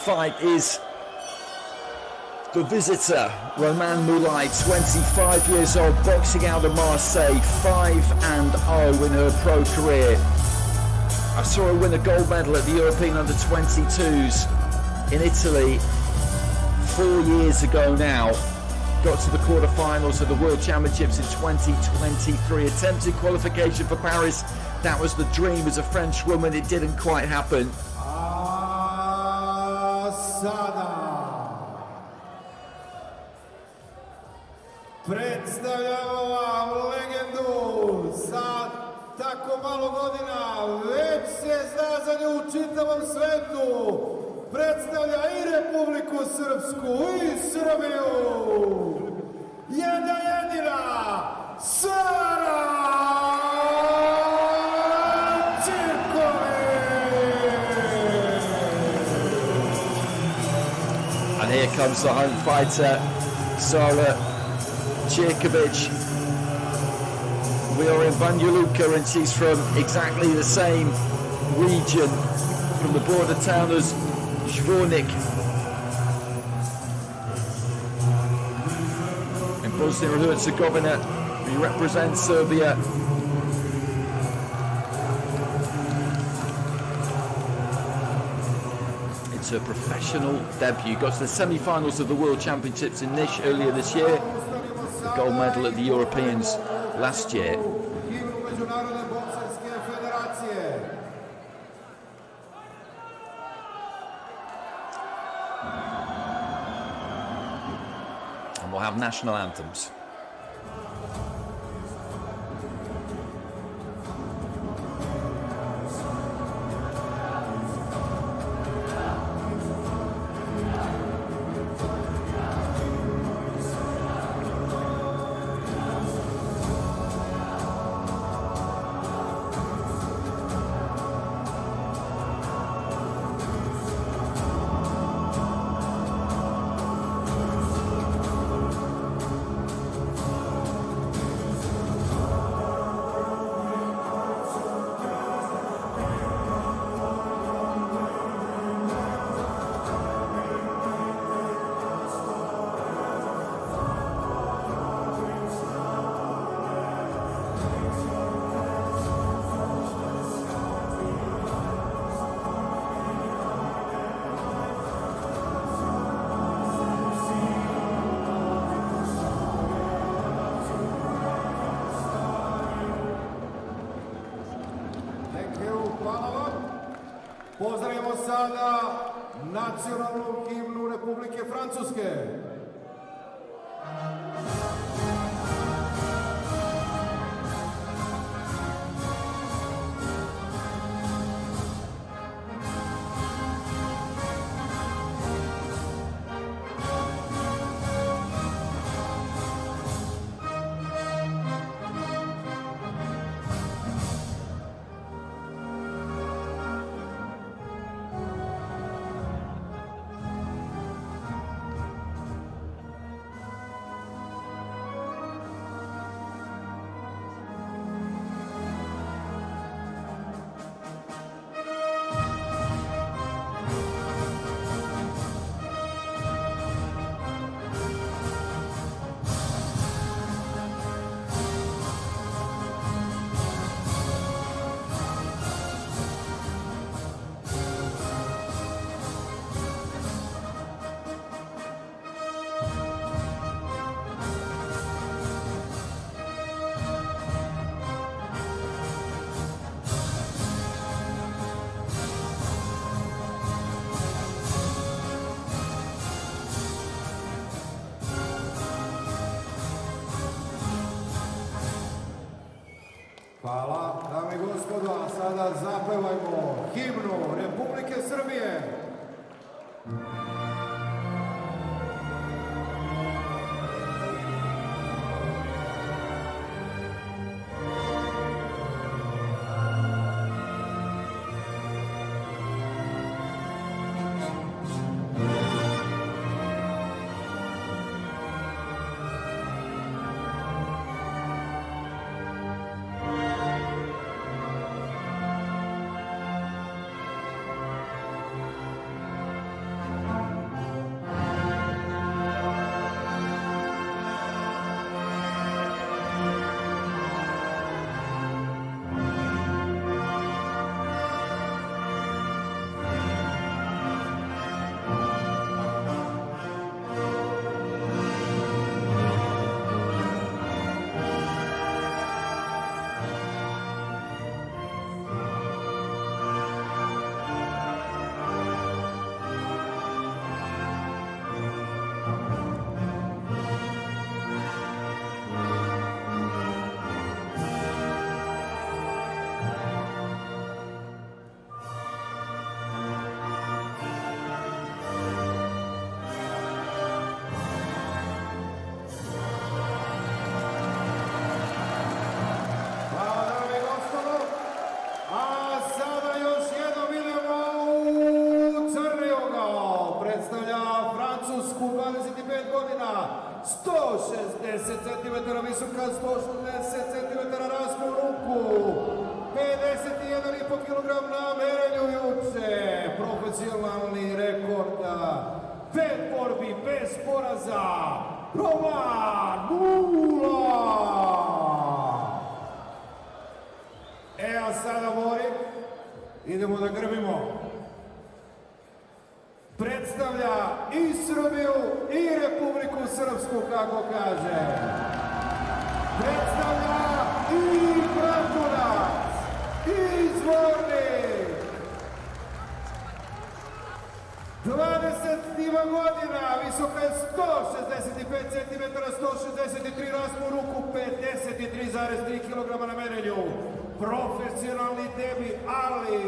Fight is the visitor, Romane MOULAI, 25 years old, boxing out of Marseille, 5-0 in her pro career. I saw her win a gold medal at the European Under-22s in Italy 4 years ago now. Got to the quarterfinals of the World Championships in 2023, attempted qualification for Paris. That was the dream as a French woman, it didn't quite happen. Predstavljamo vam legendu sa tako malo godina, već se zna za nju u čitavom svetu. Predstavlja i Republiku Srpsku i Srbiju. Jedna jedina, Sara CIRKOVIC. And here comes the home fighter, Sara CIRKOVIC. We are in Banja Luka and she's from exactly the same region, from the border town as Zvornik in Bosnia and Herzegovina. We represent Serbia. It's her professional debut. Got to the semi-finals of the World Championships in Niš earlier this year. The gold medal at the Europeans last year. And we'll have national anthems. Pozdravimo sada nacionalnu himnu Republike Francuske. Hvala, dame i gospodo, a sada zapevajmo himnu Republike Srbije. Francusku, 25 godina, 160 cm visoka, 160 cm raspon ruku, 51,5 kg na merenju juče, profesionalni rekord, 5 borbi bez poraza, Romane MOULAI. A sada Mori, idemo da grbimo. Predstavlja i Srbiju i Republiku Srpsku, kako kaže. Predstavlja i Bratunac, i Zvornik. 22 godina, visoka je 165 cm, 163 raspon ruku, 53,3 kg na merenju. Profesionalni debi, ali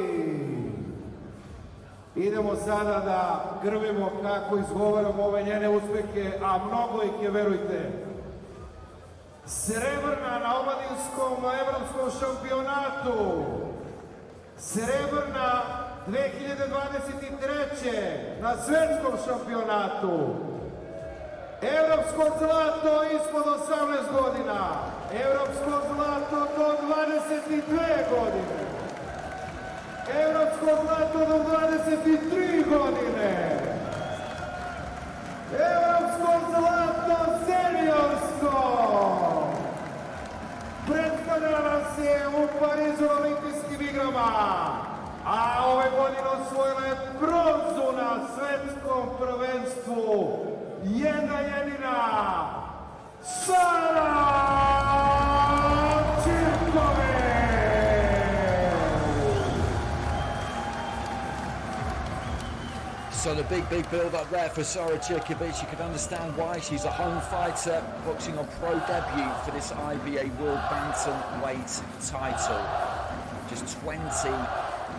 idemo sada da grbimo kako izgovaramo ove njene uspehe, a mnogo ih je, verujte. Srebrna na omladinskom evropskom šampionatu, srebrna 2023. na svetskom šampionatu, evropsko zlato ispod 18 godina, evropsko zlato do 22 godine, evropsko zlato do 23 godine, evropsko zlato seniorsko. Predstavljala se je u Parizu na olimpijskim igrama, a ove godine osvojila je bronzu na svetskom prvenstvu. Jedna jedina, Sara CIRKOVIC. So the big build up there for Sara CIRKOVIC. You can understand why. She's a home fighter, boxing on pro debut for this IBA World Bantamweight title. Just 20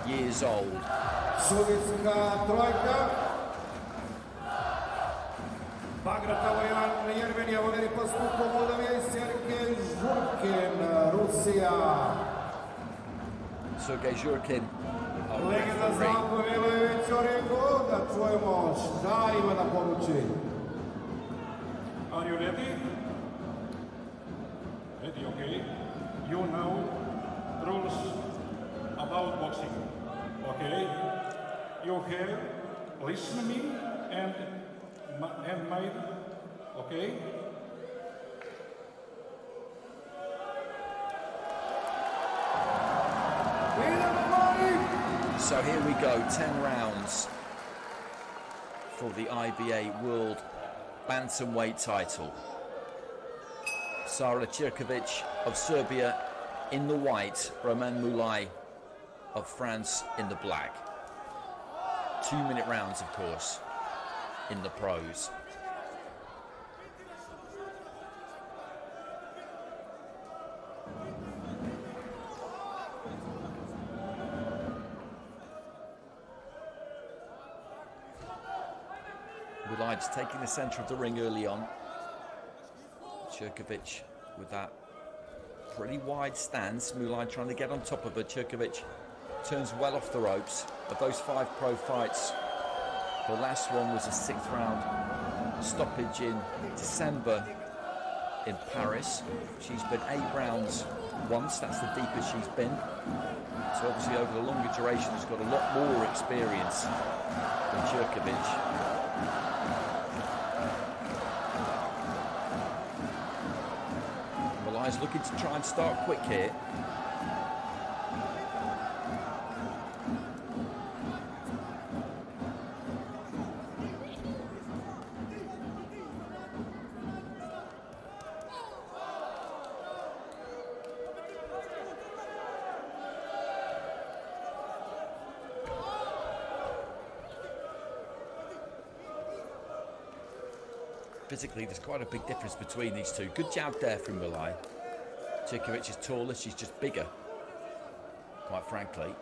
years old. Sudijska trojka. Bagratava Jermenija, voljeni postupom Moldavija i Sergej Žurkin, Rusija. Sergej Žurkin. Legenda Zdravko Milojević Orengo, da čujemo šta ima da poruči. Are you ready? Ready, okay. You know rules about boxing, okay? You have listen to me and my, okay? So here we go, 10 rounds for the IBA World Bantamweight title. Sara CIRKOVIC of Serbia in the white, Romane MOULAI of France in the black. 2-minute rounds, of course, in the pros. MOULAI just taking the centre of the ring early on. CIRKOVIC with that pretty wide stance. MOULAI trying to get on top of her. CIRKOVIC turns well off the ropes. Of those 5 pro fights, the last one was a 6th round stoppage in December in Paris. She's been 8 rounds once. That's the deepest she's been. So obviously over the longer duration, she's got a lot more experience than CIRKOVIC. MOULAI's looking to try and start quick here. Physically, there's quite a big difference between these two. Good jab there from MOULAI. CIRKOVIC is taller, she's just bigger, quite frankly.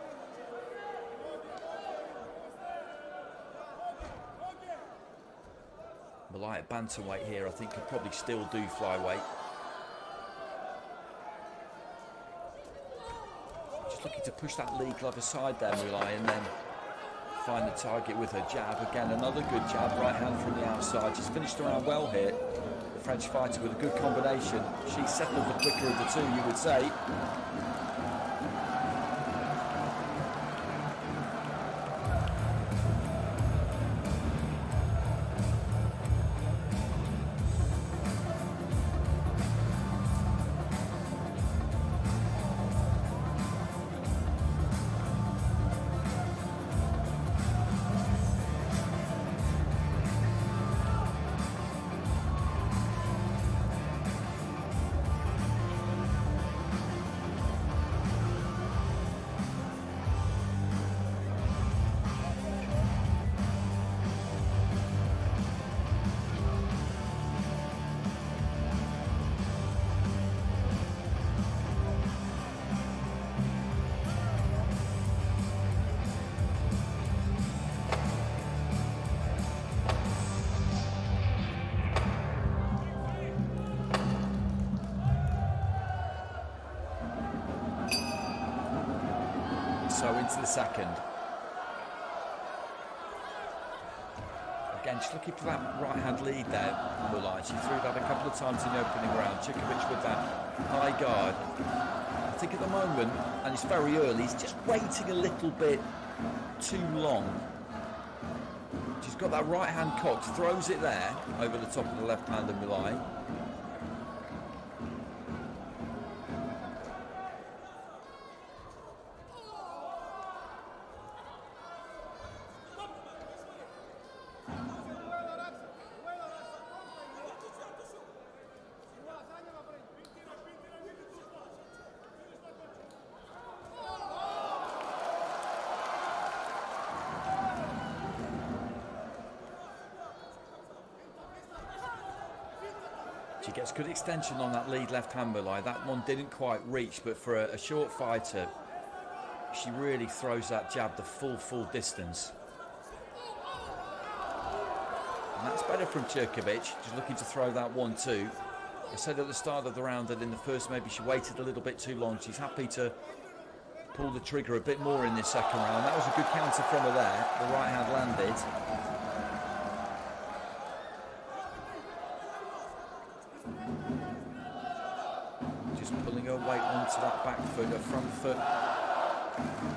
MOULAI at bantamweight here, I think, could probably still do flyweight. Just looking to push that lead glove aside there, MOULAI, and then find the target with her jab. Again, another good jab, right hand from the outside. She's finished around well here. The French fighter with a good combination. She settled the quicker of the two, you would say. So into the second. Again, she's looking for that right-hand lead there, Moulai. She threw that a couple of times in the opening round. CIRKOVIC with that high guard. I think at the moment, and it's very early, he's just waiting a little bit too long. She's got that right hand cocked, throws it there over the top of the left hand of Moulai. She gets good extension on that lead left hand Moulai. That one didn't quite reach, but for a short fighter, she really throws that jab the full distance. And that's better from CIRKOVIC. She's looking to throw that 1-2. I said at the start of the round that in the first maybe she waited a little bit too long. She's happy to pull the trigger a bit more in this second round. That was a good counter from her there. The right hand landed. Just pulling her weight onto that back foot, her front foot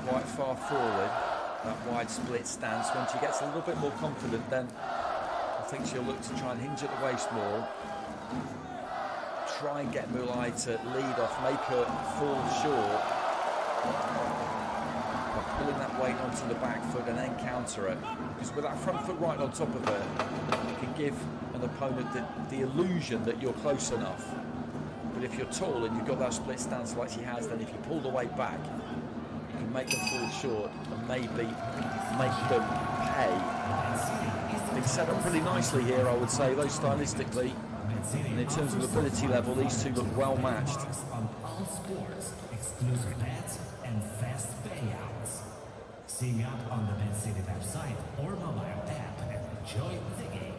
quite far forward. That wide split stance. When she gets a little bit more confident, then I think she'll look to try and hinge at the waist more. Try and get Moulai to lead off, make her fall short by pulling that weight onto the back foot and then counter it. Because with that front foot right on top of her, you can give an opponent the illusion that you're close enough. But if you're tall and you've got that split stance like she has, then if you pull the weight back, you can make them fall short and maybe make them pay. It's set up pretty nicely here, I would say, though, stylistically. And in terms of ability level, these two look well matched. On all sports, exclusive bets and fast payouts. Sign up on the Bet City website or mobile app and enjoy the game.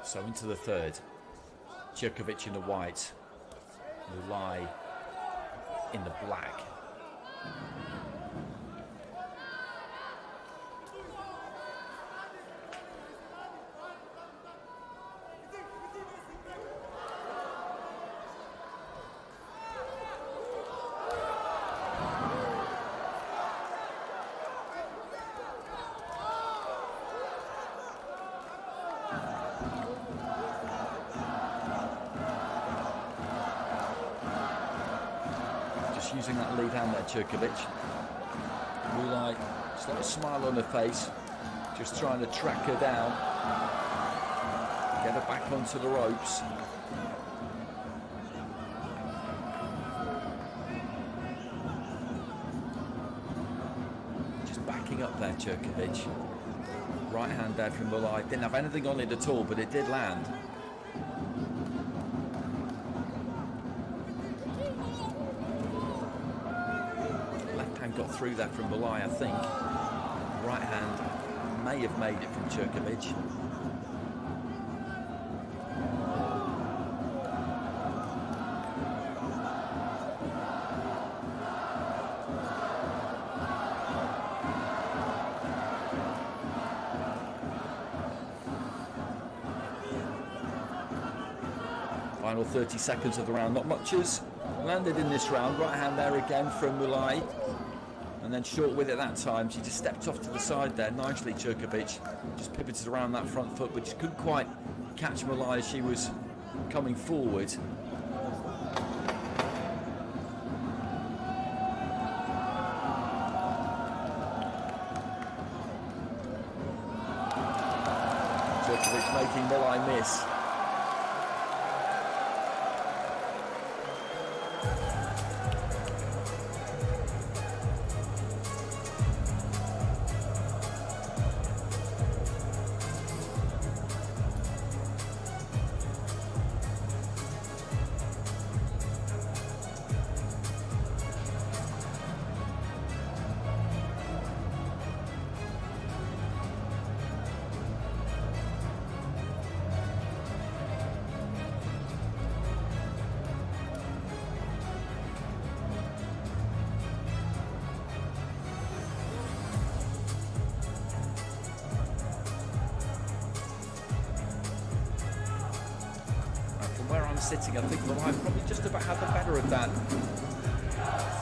So into the third. CIRKOVIC in the white, Moulai in the black. Using that lead hand there, CIRKOVIC. Moulai, just got a smile on her face. Just trying to track her down, get her back onto the ropes. Just backing up there, CIRKOVIC. Right hand there from Moulai. Didn't have anything on it at all, but it did land. Left hand got through that from Moulai, I think. Right hand may have made it from CIRKOVIc. Final 30 seconds of the round. Not much has landed in this round. Right hand there again from Moulai. And then short with it that time. She just stepped off to the side there nicely, CIRKOVIc. Just pivoted around that front foot, but she couldn't quite catch Moulai as she was coming forward. CIRKOVIc making Moulai miss. Where I'm sitting, I think Moulai probably just about had the better of that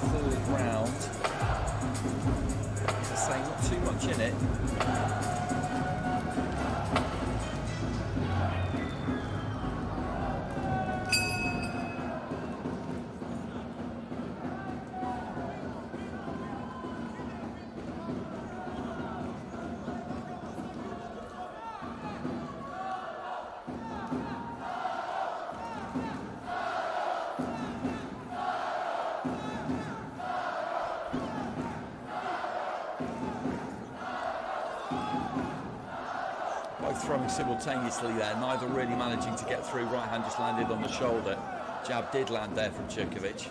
third round. As I say, not too much in it. Both throwing simultaneously there, neither really managing to get through. Right hand just landed on the shoulder. Jab did land there from CIRKOVIc.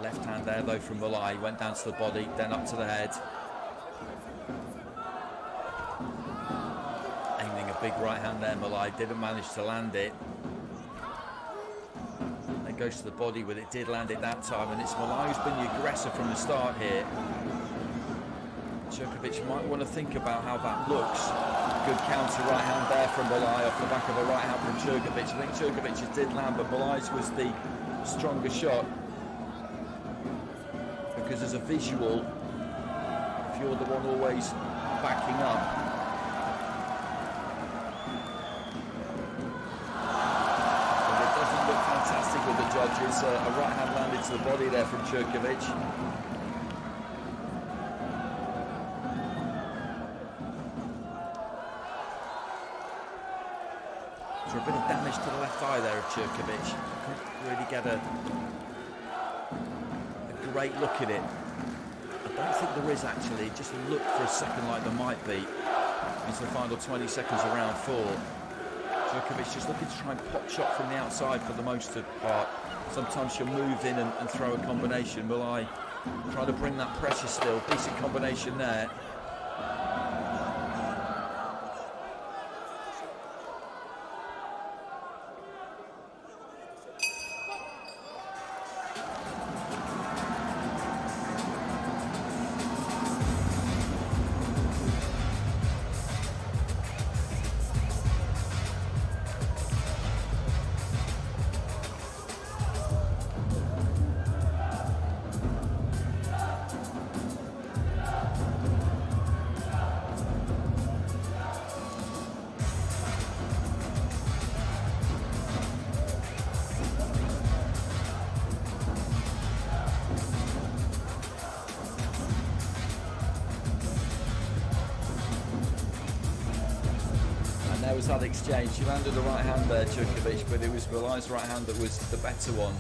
Left hand there though from Moulai, went down to the body, then up to the head. Aiming a big right hand there, Moulai didn't manage to land it. Then goes to the body with it, did land it that time, and it's Moulai who's been the aggressor from the start here. CIRKOVIc might want to think about how that looks. Good counter right hand there from Moulai off the back of a right hand from CIRKOVIc. I think CIRKOVIc did land, but Moulai's was the stronger shot. Because as a visual, if you're the one always backing up, and it doesn't look fantastic with the judges. A right hand landed to the body there from CIRKOVIc. A bit of damage to the left eye there of CIRKOVIc. Couldn't really get a great look at it. I don't think there is actually. Just looked for a second like there might be. Into the final 20 seconds of round 4. CIRKOVIc just looking to try and pop shot from the outside for the most part. Sometimes she'll move in and throw a combination. Moulai trying to bring that pressure still. Decent combination there. there was that exchange. She landed the right hand there, CIRKOVIC, but it was Moulai's right hand that was the better one.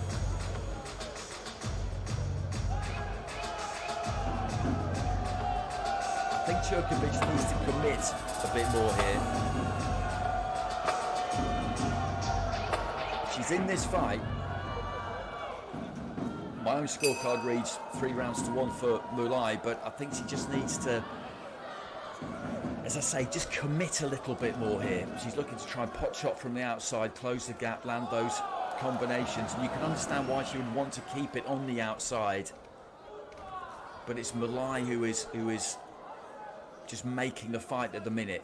I think CIRKOVIC needs to commit a bit more here. She's in this fight. My own scorecard reads 3 rounds to 1 for Moulai, but I think she just needs to, as I say, just commit a little bit more here. She's looking to try and pot shot from the outside, close the gap, land those combinations, and you can understand why she would want to keep it on the outside. But it's Moulai who is just making the fight at the minute.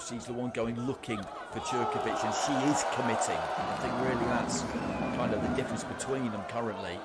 She's the one going looking for CIRKOVIC, and she is committing. I think really that's kind of the difference between them currently.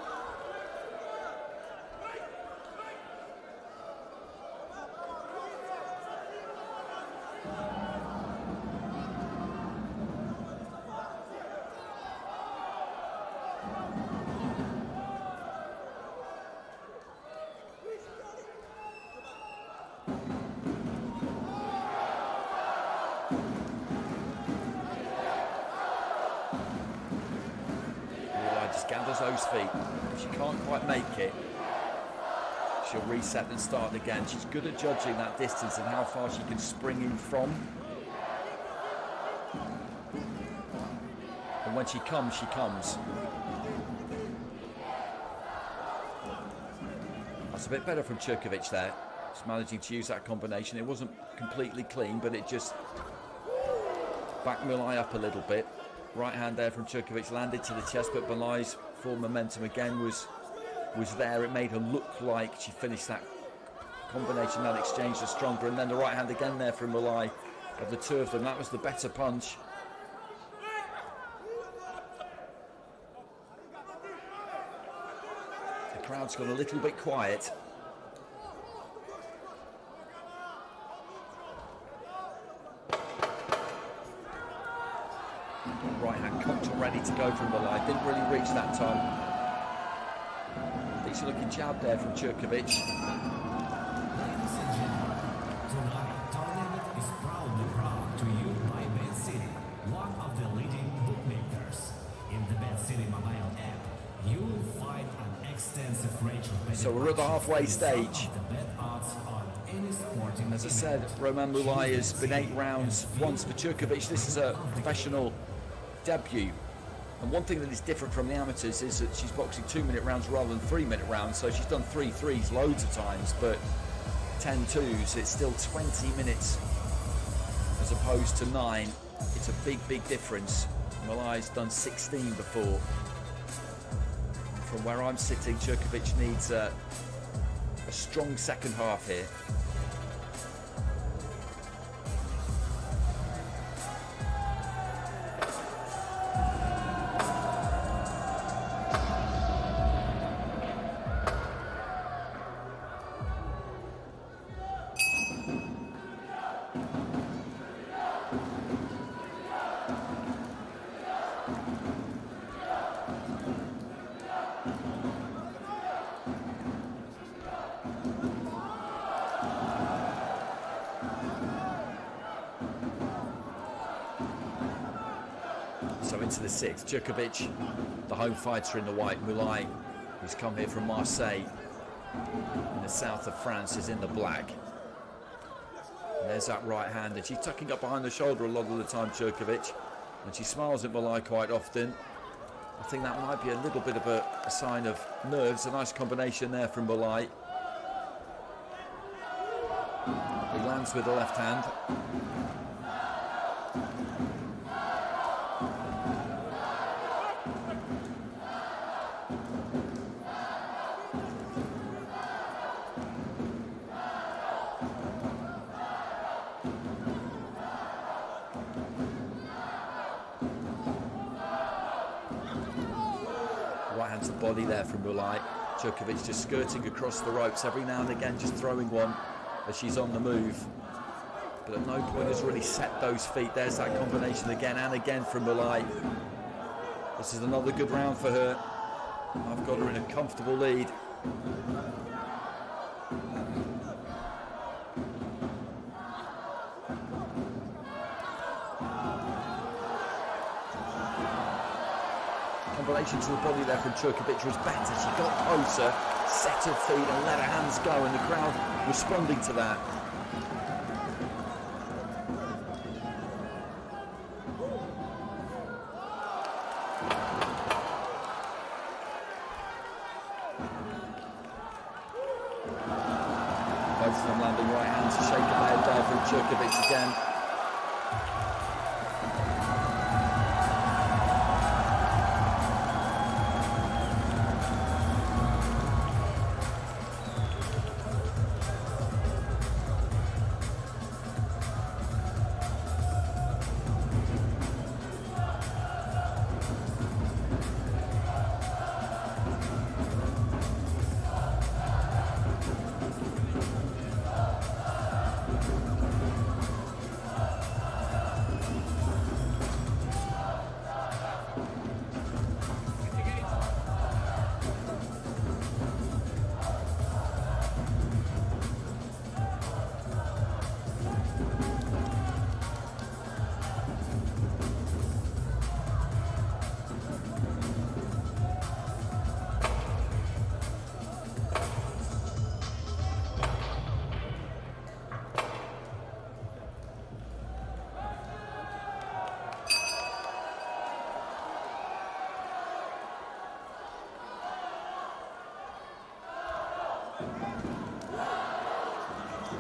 Gathers those feet. If she can't quite make it, she'll reset and start again. She's good at judging that distance and how far she can spring in from. And when she comes, she comes. That's a bit better from CIRKOVIC there. Just managing to use that combination. It wasn't completely clean, but it just backed Moulai up a little bit. Right hand there from CIRKOVIC landed to the chest, but Moulai's full momentum again was there. It made her look like she finished that combination, that exchange was stronger. And then the right hand again there from Moulai. Of the two of them, that was the better punch. The crowd's gone a little bit quiet. Right hand cocked already to go from Moulai. Didn't really reach that time. Decent looking jab there from CIRKOVIC. Ladies and gentlemen, tonight tournament is proudly brought to you by Bet City, one of the leading bookmakers. In the Bet City mobile app, you will find an extensive range of betting. So we're at the halfway stage. As I said, Romane MOULAI has been 8 rounds once for CIRKOVIC. This is a professional debut, and one thing that is different from the amateurs is that she's boxing 2-minute rounds rather than 3-minute rounds. So she's done 3 threes loads of times, but 10 twos. It's still 20 minutes as opposed to 9. It's a big difference. Moulai's done 16 before. From where I'm sitting, CIRKOVIC needs a strong second half here. So into the 6th, CIRKOVIC, the home fighter in the white. Moulai, who's come here from Marseille in the south of France, is in the black. And there's that right hand, and she's tucking up behind the shoulder a lot of the time, CIRKOVIC, and she smiles at Moulai quite often. I think that might be a little bit of a sign of nerves. A nice combination there from Moulai. He lands with the left hand. Right hand to the body there from Moulai. CIRKOVIC just skirting across the ropes every now and again, just throwing one as she's on the move. But at no point has really set those feet. There's that combination again and again from Moulai. This is another good round for her. I've got her in a comfortable lead. combination to the body there from CIRKOVIC was better. She got closer, set her feet and let her hands go, and the crowd responding to that. Both of them landing right hands, a shake of the head there from CIRKOVIC again.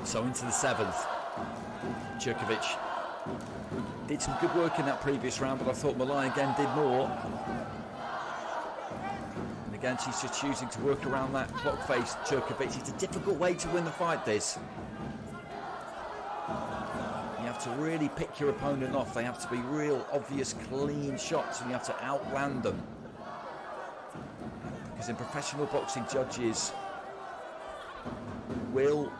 So into the 7th, CIRKOVIC did some good work in that previous round, but I thought Moulai again did more. And again, she's just choosing to work around that clock face, CIRKOVIC. It's a difficult way to win the fight, this. You have to really pick your opponent off. They have to be real, obvious, clean shots, and you have to outland them. Because in professional boxing, judges will,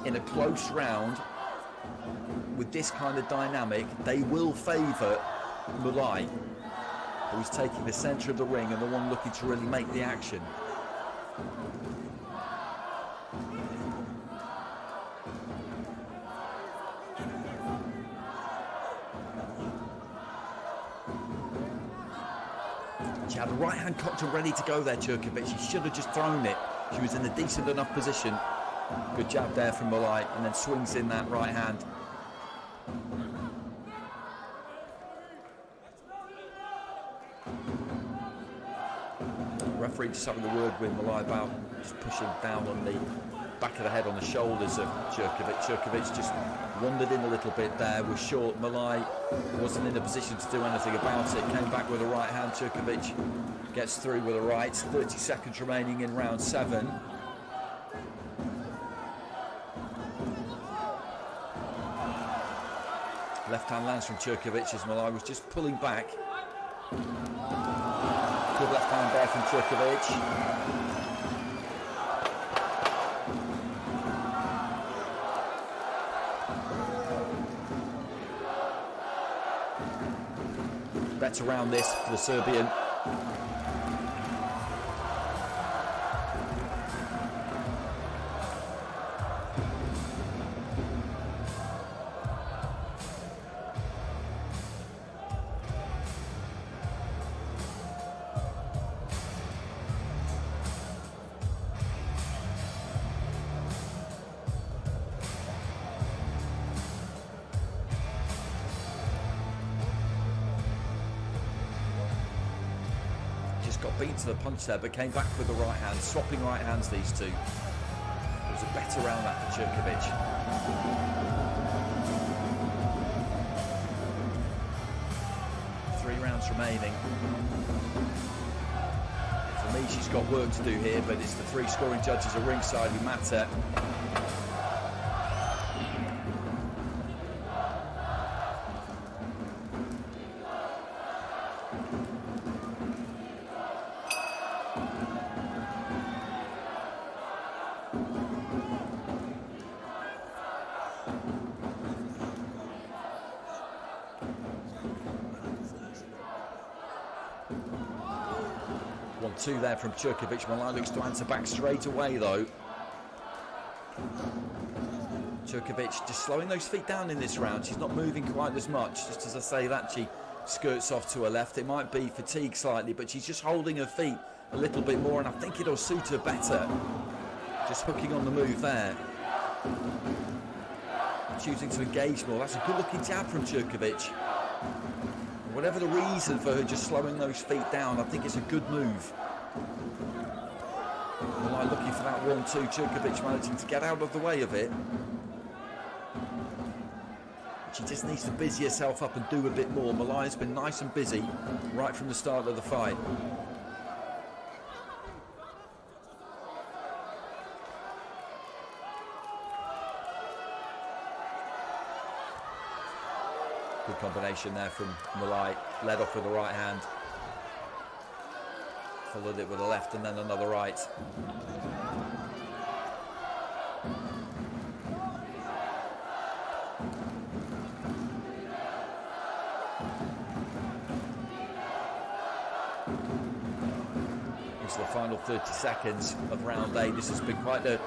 in a close round with this kind of dynamic, they will favour Moulai, who's taking the centre of the ring and the one looking to really make the action. She had a right hand cocked and ready to go there, CIRKOVIC. She should have just thrown it. She was in a decent enough position. Good jab there from Moulai, and then swings in that right hand. The referee just having a word with Moulai about just pushing down on the back of the head, on the shoulders of CIRKOVIC. CIRKOVIC just wandered in a little bit there, was short. Moulai wasn't in a position to do anything about it. Came back with a right hand. CIRKOVIC gets through with a right. 30 seconds remaining in round 7. Left hand lands from CIRKOVIC as Moulai was just pulling back. Good left hand there from CIRKOVIC. Better round this for the Serbian. Got beat to the punch there, but came back with the right hand. Swapping right hands, these two. It was a better round that for CIRKOVIC. 3 rounds remaining. For me, she's got work to do here, but it's the 3 scoring judges at ringside who matter. Two there from CIRKOVIC. Moulai looks to answer back straight away though. CIRKOVIC just slowing those feet down in this round. She's not moving quite as much. Just as I say that, she skirts off to her left. It might be fatigue slightly, but she's just holding her feet a little bit more, and I think it'll suit her better. Just hooking on the move there. Choosing to engage more. That's a good looking jab from CIRKOVIC. Whatever the reason for her just slowing those feet down, I think it's a good move. Moulai looking for that 1-2, CIRKOVIC managing to get out of the way of it. She just needs to busy herself up and do a bit more. Moulai's been nice and busy right from the start of the fight. Good combination there from Moulai. Led off with the right hand. Followed it with a left and then another right. Into the final 30 seconds of round 8. This has been quite a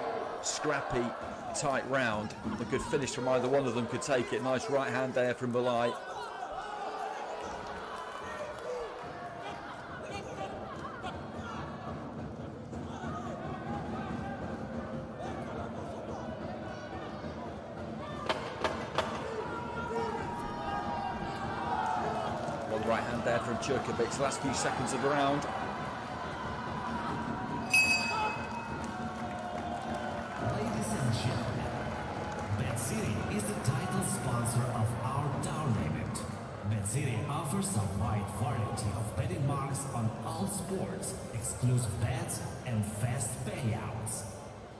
scrappy, tight round. A good finish from either one of them could take it. Nice right hand there from Moulai. One right hand there from CIRKOVIC. Last few seconds of the round. Offers a wide variety of betting marks on all sports, exclusive bets, and fast payouts.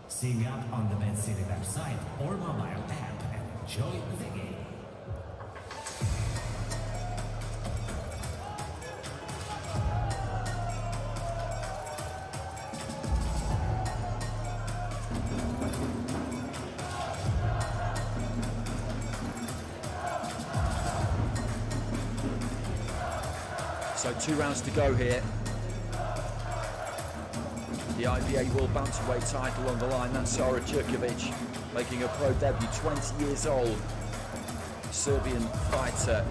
Sign up on the BetCity website or mobile app and enjoy the game. So 2 rounds to go here. The IBA World Bantamweight title on the line. That's Sara CIRKOVIC making her pro debut, 20 years old. Serbian fighter.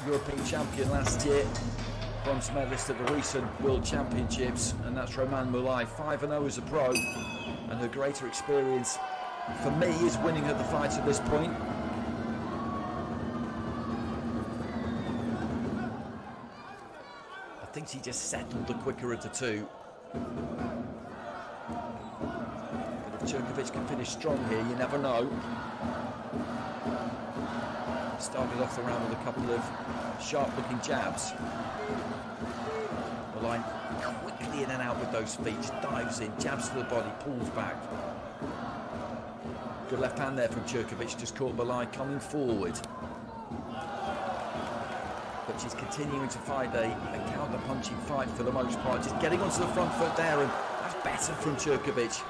European champion last year. Bronze medalist at the recent World Championships. And that's Romane MOULAI, 5-0 as a pro. And her greater experience, for me, is winning her the fight at this point. I think she just settled the quicker of the two. But if CIRKOVIC can finish strong here, you never know. Started off the round with a couple of sharp-looking jabs. Moulai quickly in and out with those feet, just dives in, jabs to the body, pulls back. Good left hand there from CIRKOVIC, just caught Moulai coming forward. But she's continuing to fight a counter-punching fight for the most part. Just getting onto the front foot there, and that's better from CIRKOVIC.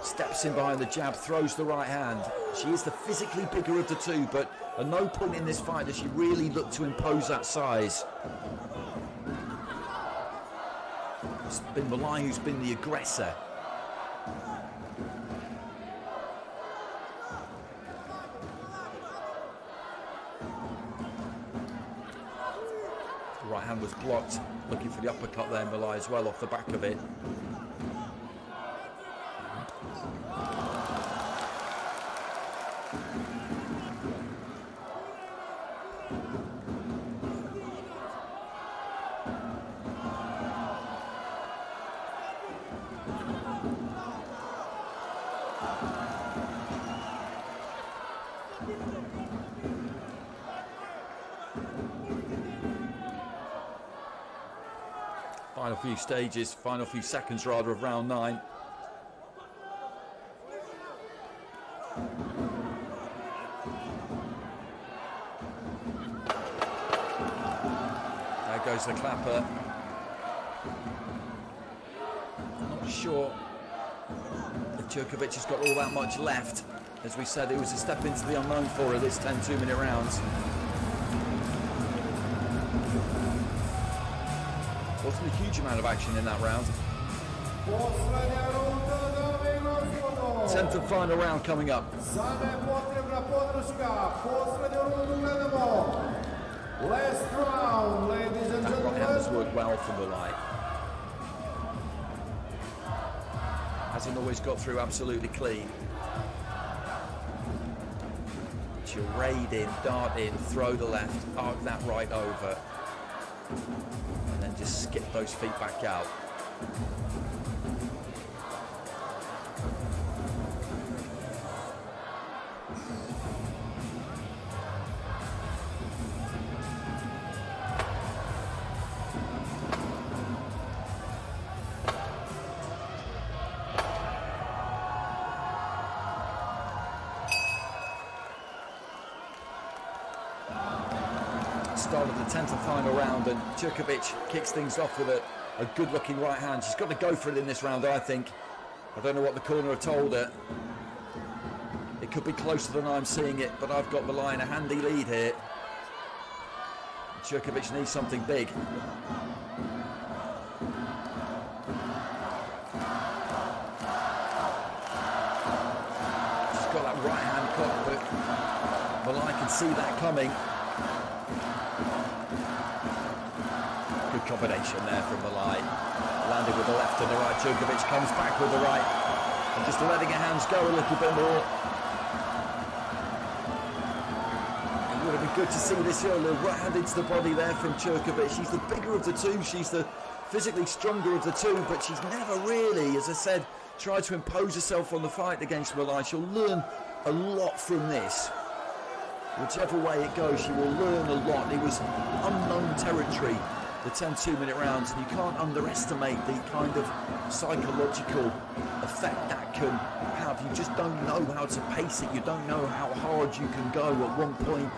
Steps in behind the jab, throws the right hand. She is the physically bigger of the two, but at no point in this fight does she really look to impose that size. It's been Moulai who's been the aggressor. Right hand was blocked, looking for the uppercut there, Moulai as well off the back of it. Final few stages, final few seconds rather of round 9. There goes the clapper. I'm not sure if CIRKOVIC has got all that much left. As we said, it was a step into the unknown for her, this 10 2-minute rounds. Wasn't a huge amount of action in that round. 10th and final round coming up. Sada je potrebna podrška. Poslednju rundu gledamo. Last round, ladies and That right hand has gentlemen. worked well for Moulai. Hasn't always got through absolutely clean. She'll raid in, dart in, throw the left, arc that right over, and then just skip those feet back out. Start of the 10th and final round, and CIRKOVIC kicks things off with a good-looking right hand. She's got to go for it in this round, I think. I don't know what the corner have told her. It could be closer than I'm seeing it, but I've got Moulai in a handy lead here. CIRKOVIC needs something big. She's got that right hand cock, but Moulai can see that coming. Good combination there from Moulai. Landed with the left and the right. CIRKOVIC comes back with the right and just letting her hands go a little bit more. It would have been good to see this earlier. Right hand into the body there from CIRKOVIC. She's the bigger of the two. She's the physically stronger of the two, but she's never really, as I said, tried to impose herself on the fight against Moulai. She'll learn a lot from this. Whichever way it goes, she will learn a lot. It was unknown territory, the 10 2-minute rounds, and you can't underestimate the kind of psychological effect that can have. You just don't know how to pace it. You don't know how hard you can go. At one point,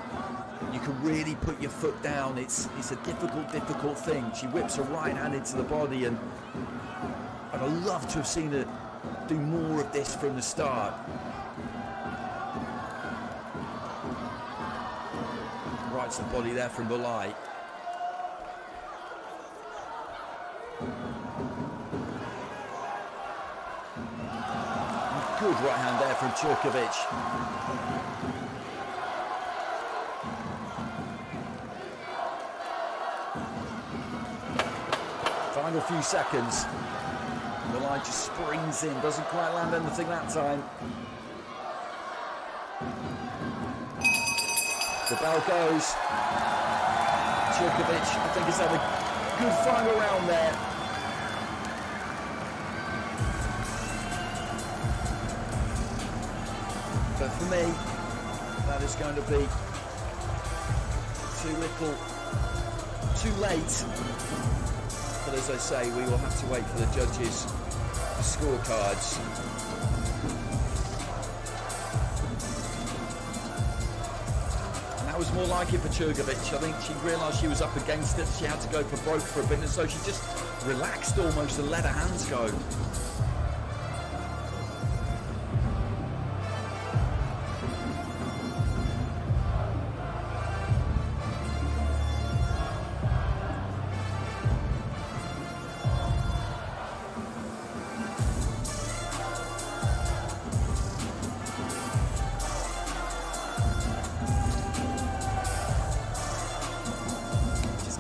you can really put your foot down. It's a difficult thing. She whips her right hand into the body, and I'd have loved to have seen her do more of this from the start. Right to the body there from Moulai. Good right hand there from CIRKOVIC. Final few seconds. Moulai just springs in, doesn't quite land anything that time. The bell goes. CIRKOVIC, I think, has had a good final round there. But for me, that is going to be too late. But as I say, we will have to wait for the judges' scorecards. That was more like it for CIRKOVIC. I think she realised she was up against it. She had to go for broke for a bit, and so she just relaxed almost and let her hands go.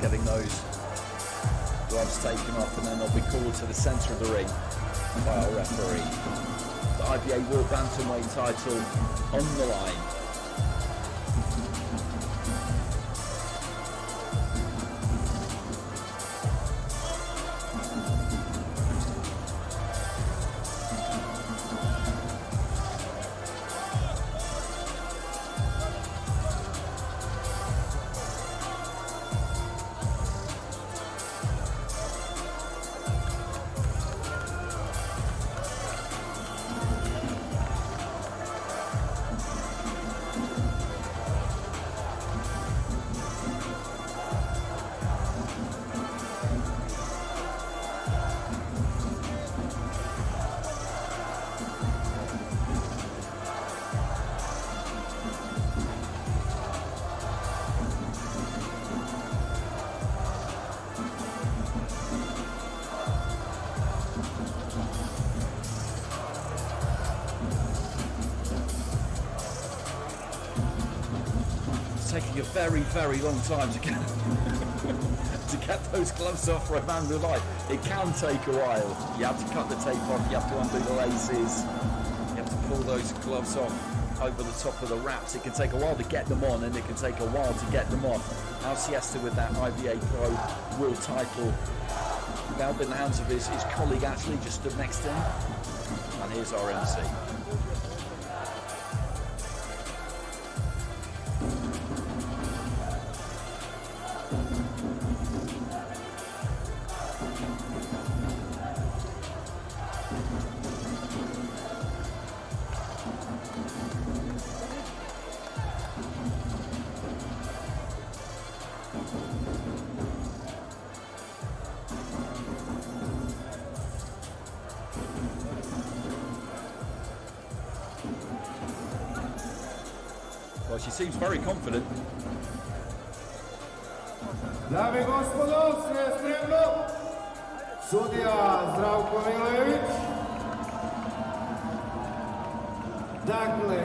Getting those gloves taken off, and then they'll be called to the centre of the ring by our referee. The IBA World Bantamweight title on the line. taking a very, very long time to get to get those gloves off Romane MOULAI. It can take a while. You have to cut the tape off, you have to undo the laces, you have to pull those gloves off over the top of the wraps. It can take a while to get them on, and it can take a while to get them off. Now Siesta with that IBA.PRO world title now in the hands of his colleague actually just stood next to him. And here's our MC. Well, she seems very confident. Dame i gospodo, sve spremno. Sudija Zdravko Milojević. Dakle,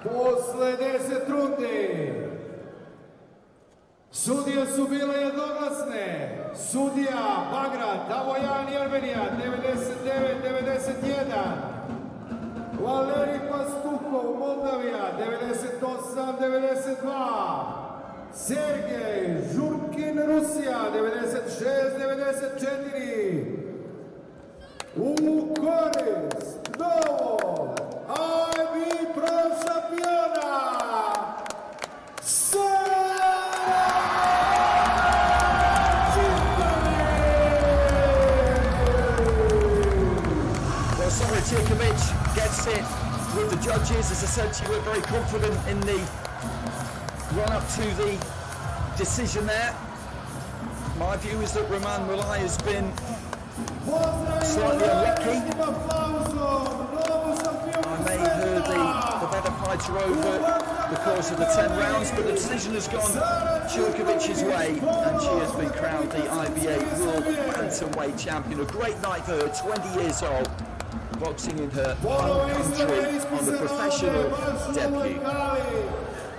posle 10 rundi sudije su bile jednoglasne. Sudija Bagrat, Davojan Jermenija, 99-91. Valerij Pastuhov, Moldavija, 98-92. Sergej Žurkin, Rusija, 96-94. U korist novog IBA.PRO šampiona Sara CIRKOVIC. Well, Sara CIRKOVIC gets it with the judges. As I said, she looked very confident in the run-up to the decision there. My view is that Romane MOULAI has been slightly unlucky. I made her the better fighter over the course of the 10 rounds, but the decision has gone CIRKOVIC's way, and she has been crowned the IBA World Bantamweight Champion. A great night for her, 20 years old, boxing in her home country on the professional debut.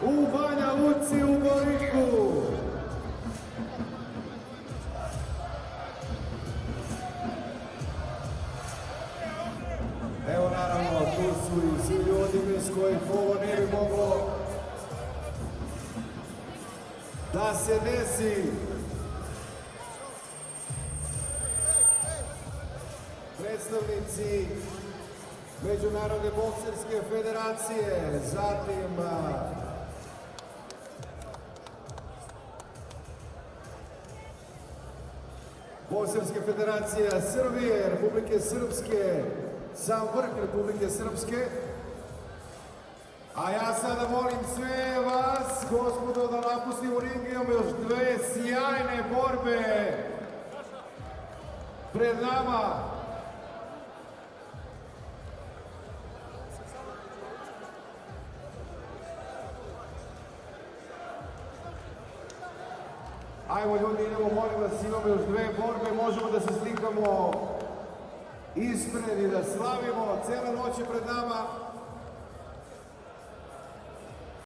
U Banja Luci, u Goriku. Evo naravno, tu su i svi ljudi bez kojih ovo ne bi moglo da se desi. Predstavnici Međunarodne bokserske federacije, zatim Bokserske federacije Srbije, Republike Srpske, sam vrh Republike Srpske. A ja sada molim sve vas, gospodo, da napustimo ring. Imamo još dve sjajne borbe pred nama. Ajmo ljudi, idemo, molim vas, imamo još dve borbe, možemo da se slikamo ispred i da slavimo, cijela noć je pred nama.